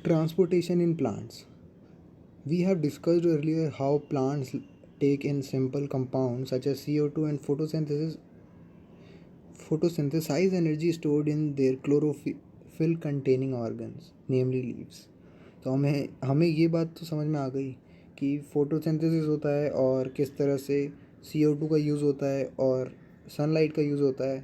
Transportation in plants. We have discussed earlier how plants take in simple compounds such as CO2 and photosynthesize energy stored in their chlorophyll containing organs, namely leaves. तो हमें हमें ये बात तो समझ में आ गई कि फोटोसिंथेसिस होता है और किस तरह से CO2 का यूज़ होता है और सनलाइट का यूज़ होता है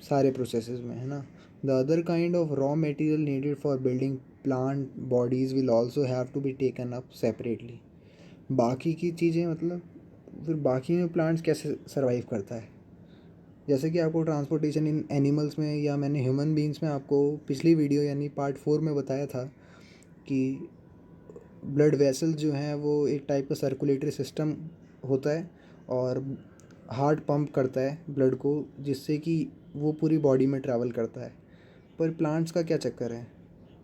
सारे प्रोसेसेस में, है ना. The other kind of raw material needed for building plant bodies will also have to be taken up separately. बाकी की चीज़ें मतलब फिर बाकी में प्लांट्स कैसे सर्वाइव करता है. जैसे कि आपको ट्रांसपोर्टेशन इन एनिमल्स में या मैंने ह्यूमन बींग्स में आपको पिछली वीडियो यानी पार्ट 4 में बताया था कि ब्लड वेसल जो हैं वो एक टाइप का सर्कुलेटरी सिस्टम होता है और हार्ट पंप करता है ब्लड को जिससे कि वो पूरी बॉडी में ट्रैवल करता है. पर प्लांट्स का क्या चक्कर है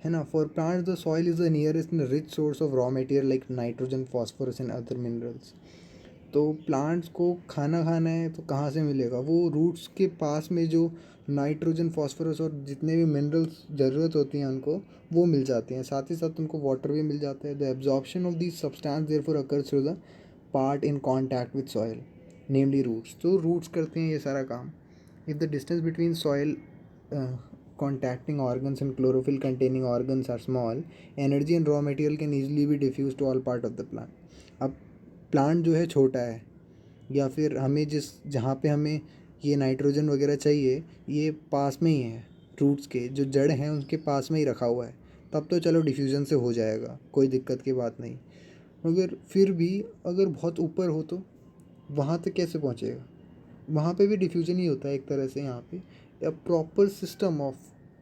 ना. For plants the soil is the nearest and rich source of raw material like nitrogen phosphorus and other minerals. तो प्लांट्स को खाना खाना है तो कहाँ से मिलेगा. वो रूट्स के पास में जो नाइट्रोजन फॉस्फोरस और जितने भी मिनरल्स ज़रूरत होती हैं उनको वो मिल जाती हैं. साथ ही साथ उनको वाटर भी मिल जाता है. The absorption of this substance therefore occurs through the part in contact with soil namely roots. तो रूट्स करते हैं ये सारा काम. If the distance between soil contacting organs and chlorophyll containing organs are small, energy and raw material can easily be diffused to all part of the plant. अब plant जो है छोटा है या फिर हमें जहाँ पे हमें ये नाइट्रोजन वगैरह चाहिए ये पास में ही है. रूट्स के जो जड़ हैं उनके पास में ही रखा हुआ है. तब तो चलो डिफ्यूज़न से हो जाएगा, कोई दिक्कत की बात नहीं. मगर फिर भी अगर बहुत ऊपर हो तो वहाँ तक कैसे पहुँचेगा. वहाँ पे भी डिफ्यूजन ही होता है एक तरह से. यहाँ पे a proper system of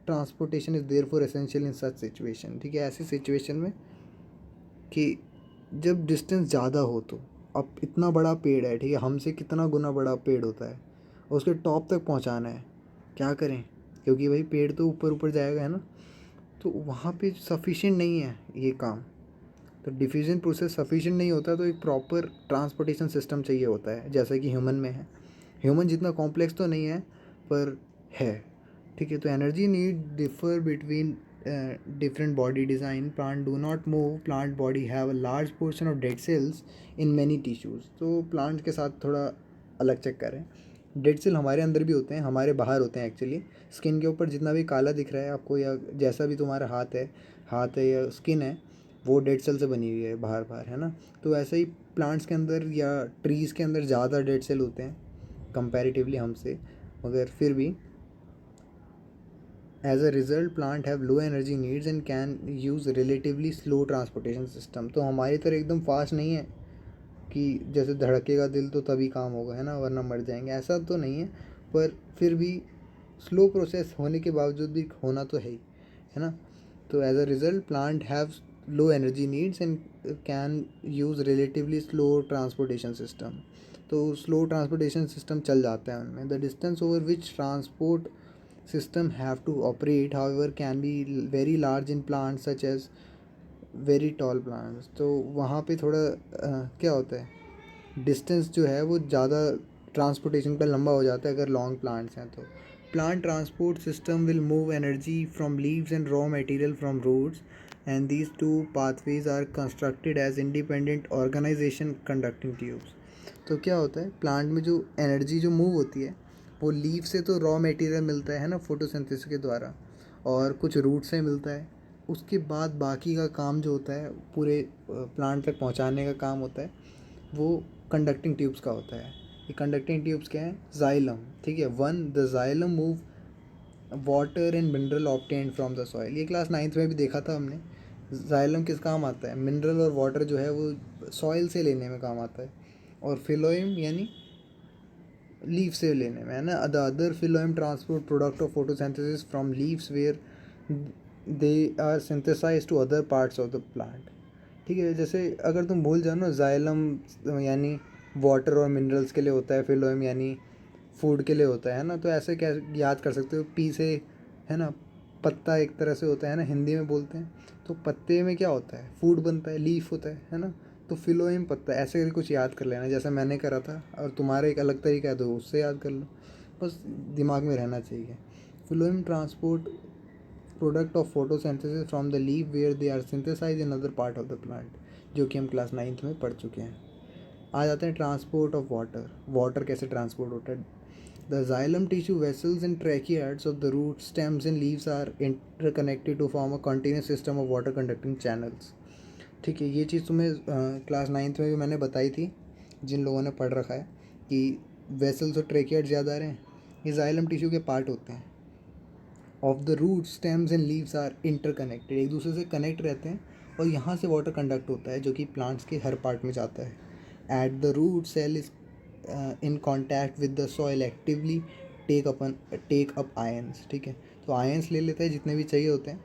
transportation is therefore essential in such situation. ठीक है. ऐसी सिचुएशन में कि जब डिस्टेंस ज़्यादा हो तो अब इतना बड़ा पेड़ है, ठीक है, हमसे कितना गुना बड़ा पेड़ होता है और उसके टॉप तक पहुंचाना है, क्या करें. क्योंकि भाई पेड़ तो ऊपर ऊपर जाएगा, है ना. तो वहाँ पे सफिशिएंट नहीं है ये काम. तो डिफ्यूजन प्रोसेस सफिशिएंट नहीं होता तो एक प्रॉपर ट्रांसपोर्टेशन सिस्टम चाहिए होता है जैसा कि ह्यूमन में है. ह्यूमन जितना कॉम्प्लेक्स तो नहीं है पर है. ठीक है. तो energy need differ between different body design. Plant do not move. Plant body have a large portion of dead cells in many tissues. तो प्लांट के साथ थोड़ा अलग चक्कर है. डेड सेल हमारे अंदर भी होते हैं, हमारे बाहर होते हैं एक्चुअली. स्किन के ऊपर जितना भी काला दिख रहा है आपको या जैसा भी तुम्हारा हाथ है या स्किन है वो डेड सेल से बनी हुई है बाहर बाहर, है ना. तो ऐसे ही प्लांट्स के अंदर या ट्रीज़ के अंदर ज़्यादा डेड सेल होते हैं कंपैरेटिवली हमसे. मगर फिर भी as a result plant have low energy needs and can use relatively slow transportation system. तो हमारी तरह एकदम फास्ट नहीं है कि जैसे धड़केगा दिल तो तभी काम होगा, है ना, वरना मर जाएंगे, ऐसा तो नहीं है. पर फिर भी स्लो प्रोसेस होने के बावजूद भी होना तो है ना. तो as a result plant have low energy needs and can use relatively slow transportation system. तो स्लो ट्रांसपोर्टेशन सिस्टम चल जाता है उनमें. The distance over which transport system have to operate however can be very large in plants such as very tall plants. तो वहाँ पे थोड़ा क्या होता है डिस्टेंस जो है वो ज़्यादा ट्रांसपोर्टेशन का लंबा हो जाता है अगर लॉन्ग प्लांट्स हैं तो. Plant transport system will move energy from leaves and raw material from roots and these two pathways are constructed as independent organisation conducting tubes. तो क्या होता है प्लांट में जो एनर्जी जो मूव होती है वो लीफ से तो रॉ मटेरियल मिलता है ना फोटोसिंथेसिस के द्वारा और कुछ रूट से मिलता है. उसके बाद बाकी का काम जो होता है पूरे प्लांट तक पहुंचाने का काम होता है वो कंडक्टिंग ट्यूब्स का होता है. ये कंडक्टिंग ट्यूब्स क्या है. जाइलम. ठीक है. The xylem move water and mineral obtained from the soil. ये क्लास 9th में भी देखा था हमने. जाइलम किस काम आता है. मिनरल और वाटर जो है वो सॉइल से लेने में काम आता है और फिलोइम यानी लीफ से लेने में, है ना. The other phloem transport product of photosynthesis from leaves where they are synthesize to other parts of the plant. ठीक है. जैसे अगर तुम भूल जाओ ना जाइलम यानी वाटर और मिनरल्स के लिए होता है, फिलोइम यानी फूड के लिए होता है ना. तो ऐसे क्या याद कर सकते हो पी से, है ना. पत्ता एक तरह से होता है ना, हिंदी में बोलते हैं. तो पत्ते में क्या होता है फूड बनता है, लीफ होता है ना. तो फिलोइम पत्ता ऐसे करके कुछ याद कर लेना जैसा मैंने करा था. और तुम्हारा एक अलग तरीका है तो उससे याद कर लो. बस दिमाग में रहना चाहिए. Phloem transport product of photosynthesis from the leaf where they are synthesize in other part of the plant, जो कि हम क्लास 9th में पढ़ चुके हैं। आ जाते हैं ट्रांसपोर्ट ऑफ वाटर। वाटर कैसे ट्रांसपोर्ट होता है? The xylem tissue vessels and tracheids of the root stems and leaves are interconnected to form a continuous system of water conducting channels. ठीक है, ये चीज़ तुम्हें क्लास 9th में भी मैंने बताई थी, जिन लोगों ने पढ़ रखा है कि वेसल्स और ट्रैकियार्ड्स याद आ रहे हैं, ये जाइलम टिश्यू के पार्ट होते हैं। Of the root stems and leaves are interconnected, एक दूसरे से कनेक्ट रहते हैं और यहाँ से वाटर कंडक्ट होता है जो कि प्लांट्स के हर पार्ट में जाता है। At the root cell is in contact with the soil actively take up ions. ठीक है, तो आयंस ले लेता है जितने भी चाहिए होते हैं,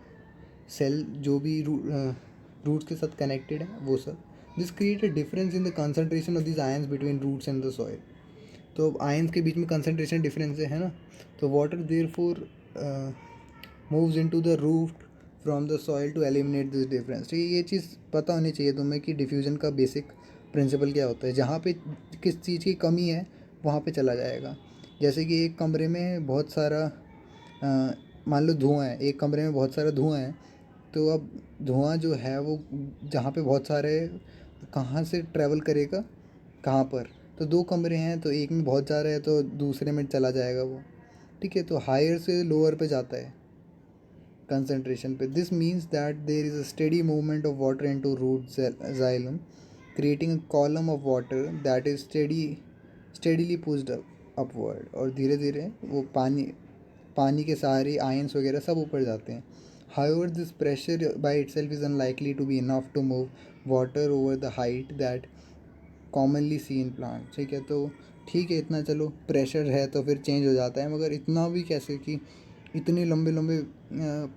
सेल जो भी रूट्स के साथ कनेक्टेड है वो सब। This create a difference in the concentration of this ions between roots and the soil. तो आयंस के बीच में कंसनट्रेशन डिफरेंस है ना, तो water therefore moves into the root from the soil to eliminate this difference. ठीक है, ये चीज़ पता होनी चाहिए तुम्हें कि डिफ्यूजन का बेसिक प्रिंसिपल क्या होता है। जहाँ पे किस चीज़ की कमी है वहाँ पे चला जाएगा। जैसे कि एक कमरे में बहुत सारा मान लो धुआं है, एक कमरे में बहुत सारा धुआं है, तो अब धुआं जो है वो जहाँ पे बहुत सारे, कहाँ से ट्रैवल करेगा, कहाँ पर? तो दो कमरे हैं, तो एक में बहुत जा रहा है तो दूसरे में चला जाएगा वो। ठीक है, तो हायर से लोअर पे जाता है कंसंट्रेशन पे। This means that there is a steady movement of water into root xylem, creating a column of water that is steadily pushed upward. और धीरे धीरे वो पानी के सहारे आयंस वगैरह सब ऊपर जाते हैं। However, this pressure by itself is unlikely to be enough to move water over the height that commonly see in plants। ठीक है, तो ठीक है, इतना चलो प्रेशर है तो फिर चेंज हो जाता है, मगर इतना भी कैसे कि इतने लंबे लंबे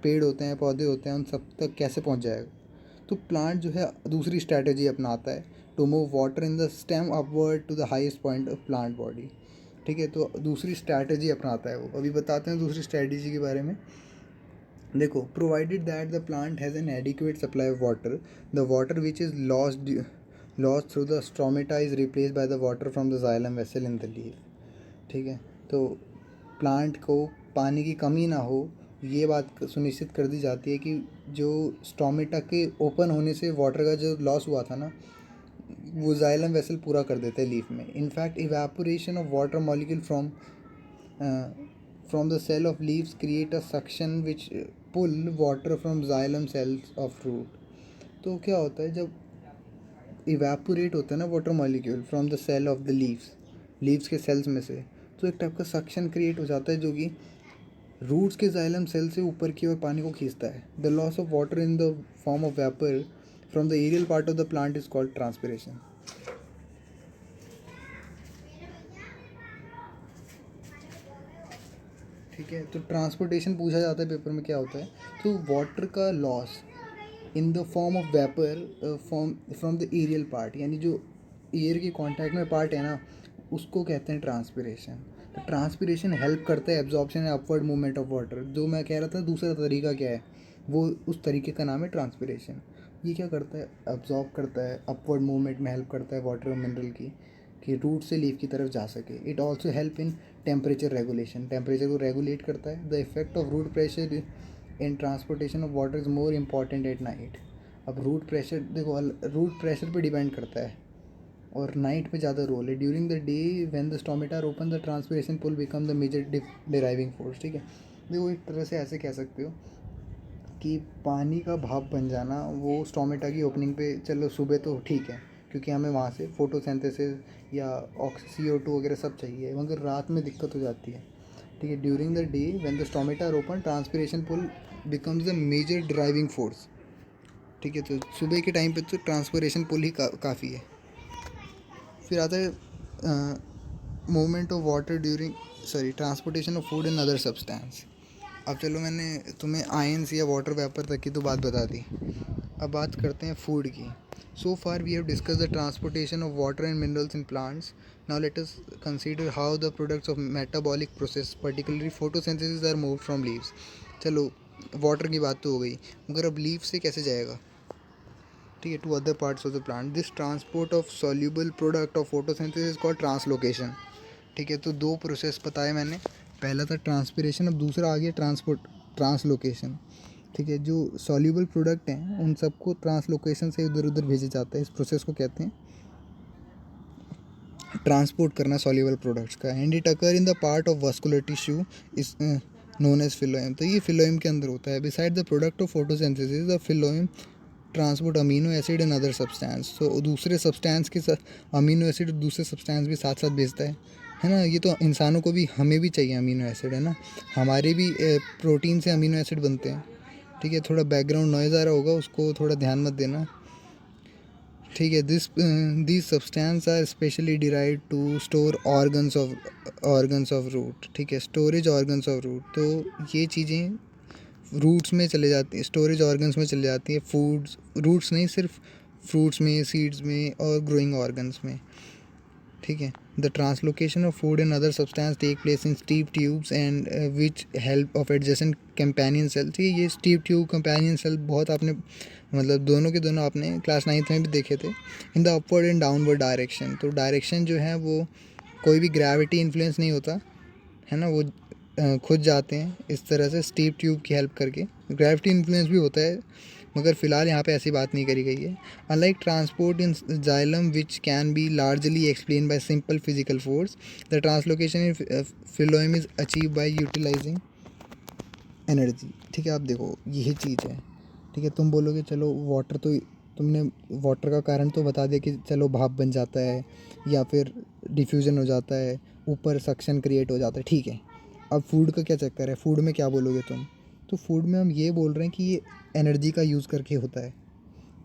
पेड़ होते हैं, पौधे होते हैं, उन सब तक कैसे पहुंच जाएगा? तो प्लांट जो है दूसरी स्ट्रैटेजी अपनाता है, to move water in the stem upward to the highest point of plant body. ठीक है, तो दूसरी स्ट्रैटेजी अपनाता है वो। अभी बताते हैं दूसरी स्ट्रैटेजी के बारे में। देखो, provided that the plant has an adequate supply of water, the water which is lost through the stromata is replace by the water from the xylem vessel in the leaf. ठीक है, तो plant को पानी की कमी ना हो, ये बात सुनिश्चित कर दी जाती है कि जो स्टोमेटा के ओपन होने से वाटर का जो लॉस हुआ था ना, वो जाइलम वेसल पूरा कर देते हैं लीफ में। In fact evaporation of water molecule from the cell of leaves create a suction which pull water from xylem cells of root। तो क्या होता है, जब इवेपोरेट होता है ना water molecule from the cell of the leaves के सेल्स में से, तो एक टाइप का सक्शन क्रिएट हो जाता है जो कि रूट्स के जाइलम सेल से ऊपर की ओर पानी को खींचता है। The loss of water in the form of vapour from the aerial part of the plant is called transpiration. ठीक है, तो ट्रांसपोर्टेशन पूछा जाता है पेपर में, क्या होता है? तो वाटर का loss in the form of vapour from the aerial part, यानी जो एयर के कांटेक्ट में पार्ट है ना, उसको कहते हैं ट्रांसपिरेशन। तो ट्रांसपिरेशन हेल्प करता है absorption and upward movement of water. जो मैं कह रहा था दूसरा तरीका क्या है, वो उस तरीके का नाम है ट्रांसपिरेशन। ये क्या करता है? अब्जॉर्ब करता है, अपवर्ड मूवमेंट में हेल्प करता है वाटर और मिनरल की, कि रूट से लीफ की तरफ जा सके। It also help in temperature regulation, temperature को रेगुलेट करता है। The effect of root pressure in transportation of water is more important at night. अब रूट प्रेशर देखो, रूट प्रेशर पे डिपेंड करता है और नाइट में ज़्यादा रोल है। During the day when the stomata are open the transpiration pull become the major driving force. ठीक है, देखो एक तरह से ऐसे कह सकते हो कि पानी का भाप बन जाना वो स्टोमेटा की ओपनिंग पे, चलो सुबह तो ठीक है क्योंकि हमें वहाँ से फोटोसिंथेसिस या CO2 वगैरह सब चाहिए, मगर रात में दिक्कत हो जाती है। ठीक है, during the day when the stomata are open transpiration pull becomes the major driving force. ठीक है, तो सुबह के टाइम पे तो ट्रांसपिरेशन पुल ही काफ़ी है। फिर आता है movement of water during transportation of food and other substance. अब चलो, मैंने तुम्हें आयंस या वाटर वेपर तक की तो बात बता दी, अब बात करते हैं फूड की। So far we have discuss the transportation of water and minerals in plants. Now let us consider how the products of metabolic process particularly photosynthesis are moved from leaves. चलो, वाटर की बात तो हो गई, मगर अब leave से कैसे जाएगा? ठीक है, to other parts of the plant. This transport of soluble product of photosynthesis is called translocation. ठीक है, तो दो प्रोसेस बताए मैंने, पहला था ट्रांसपिरेशन, अब दूसरा आ गया ट्रांसलोकेशन। ठीक है, जो सॉल्यूबल प्रोडक्ट हैं उन सबको ट्रांसलोकेशन से इधर उधर भेजा जाता है। इस प्रोसेस को कहते हैं ट्रांसपोर्ट करना सॉल्यूबल प्रोडक्ट्स का। And it occur in the part of vascular tissue is known as phloem. तो ये फिलोएम के अंदर होता है। Beside the product of photosynthesis the phloem transport amino acid and other substance. तो दूसरे सब्सटेंस के साथ अमीनो एसिड और दूसरे सब्सटेंस भी साथ साथ भेजता है ना। ये तो इंसानों को भी, हमें भी चाहिए अमीनो एसिड, है ना। हमारे भी प्रोटीन से अमीनो एसिड बनते हैं। ठीक है, थोड़ा बैकग्राउंड नॉइज़ आ रहा होगा, उसको थोड़ा ध्यान मत देना। ठीक है, this substance are specially derive to store organs of root. ठीक है, स्टोरेज ऑर्गन्स ऑफ रूट। तो ये चीज़ें रूट्स में चले जाती हैं, स्टोरेज ऑर्गन्स में चले जाती हैं। फूड्स, रूट्स नहीं, सिर्फ फ्रूट्स में, सीड्स में और ग्रोइंग ऑर्गन्स में। ठीक है, the translocation of food and other substance take place in sieve tubes and which help of adjacent companion cell. ठीक है, ये स्टीव ट्यूब कंपेनियन सेल बहुत आपने, मतलब दोनों के दोनों आपने क्लास 9th में भी देखे थे। In the upward and downward direction. तो डायरेक्शन जो है वो कोई भी ग्रेविटी इन्फ्लुएंस नहीं होता, है ना। वो खुद जाते हैं इस तरह से स्टीव ट्यूब की हेल्प करके। ग्रेविटी इन्फ्लुएंस भी होता है, मगर फ़िलहाल यहाँ पे ऐसी बात नहीं करी गई है। Unlike transport in xylem which can be largely explain by simple physical force, the translocation in phloem is achieve by utilising energy. ठीक है, आप देखो यही चीज़ है। ठीक है, तुम बोलोगे चलो वाटर, तो तुमने वाटर का कारण तो बता दिया कि चलो भाप बन जाता है या फिर डिफ्यूज़न हो जाता है, ऊपर सक्शन क्रिएट हो जाता है। ठीक है, अब फूड का क्या चक्कर है, फूड में क्या बोलोगे तुम। तो फूड में हम ये बोल रहे हैं कि ये एनर्जी का यूज़ करके होता है।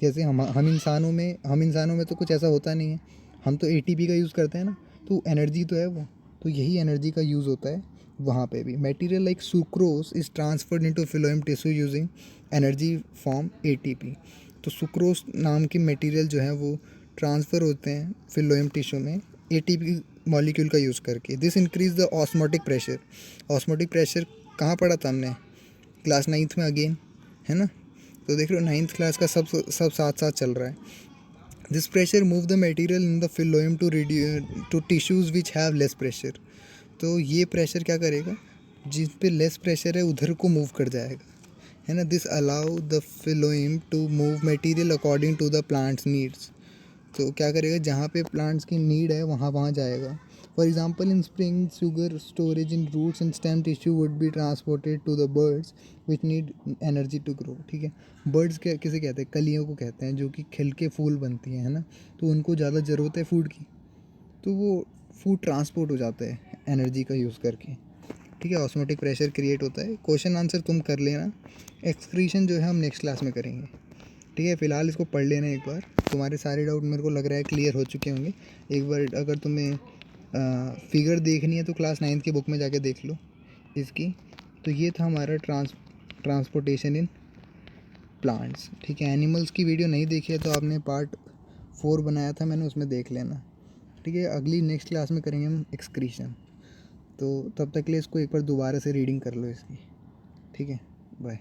जैसे हम इंसानों में तो कुछ ऐसा होता नहीं है, हम तो एटीपी का यूज़ करते हैं ना, तो एनर्जी तो है वो। तो यही एनर्जी का यूज़ होता है वहाँ पे भी। Material like sucrose is transferred into phloem tissue using energy form ATP. तो सुक्रोज नाम की मटेरियल जो है वो ट्रांसफ़र होते हैं फिलोएम टिश्यू में एटीपी मॉलिक्यूल का यूज़ करके। This increase the osmotic pressure. Osmotic pressure कहाँ पढ़ा था हमने, क्लास 9th में अगेन, है ना। तो देख रहे हो 9th क्लास का सब साथ साथ चल रहा है। This pressure move the material in the phloem to tissues which have less pressure. तो ये प्रेशर क्या करेगा, जिस पे लेस प्रेशर है उधर को मूव कर जाएगा, है ना। This allow the phloem to move material according to the plant's needs. तो क्या करेगा, जहाँ पे प्लांट्स की नीड है वहाँ जाएगा। For example in spring sugar storage in roots and stem tissue would be transported to the birds which need energy to grow. ठीक है, बर्ड्स क्या किसे कहते हैं, कलियों को कहते हैं, जो कि खिल के फूल बनती हैं, है ना। तो उनको ज़्यादा ज़रूरत है फूड की, तो वो फूड ट्रांसपोर्ट हो जाता है एनर्जी का यूज़ करके। ठीक है, ऑस्मोटिक प्रेशर क्रिएट होता है। क्वेश्चन आंसर तुम कर लेना। एक्सक्रीशन जो है हम नेक्स्ट क्लास में करेंगे। ठीक है, फ़िलहाल इसको पढ़ लेना एक बार। तुम्हारे सारे डाउट मेरे को लग रहा है क्लियर हो चुके होंगे। एक बार अगर तुम्हें फिगर देखनी है तो क्लास 9th की बुक में जाके देख लो इसकी। तो ये था हमारा ट्रांसपोर्टेशन इन प्लांट्स। ठीक है, एनिमल्स की वीडियो नहीं देखी है तो आपने पार्ट 4 बनाया था मैंने, उसमें देख लेना। ठीक है, अगली नेक्स्ट क्लास में करेंगे हम एक्सक्रीशन। तो तब तक के लिए इसको एक बार दोबारा से रीडिंग कर लो इसकी। ठीक है, बाय।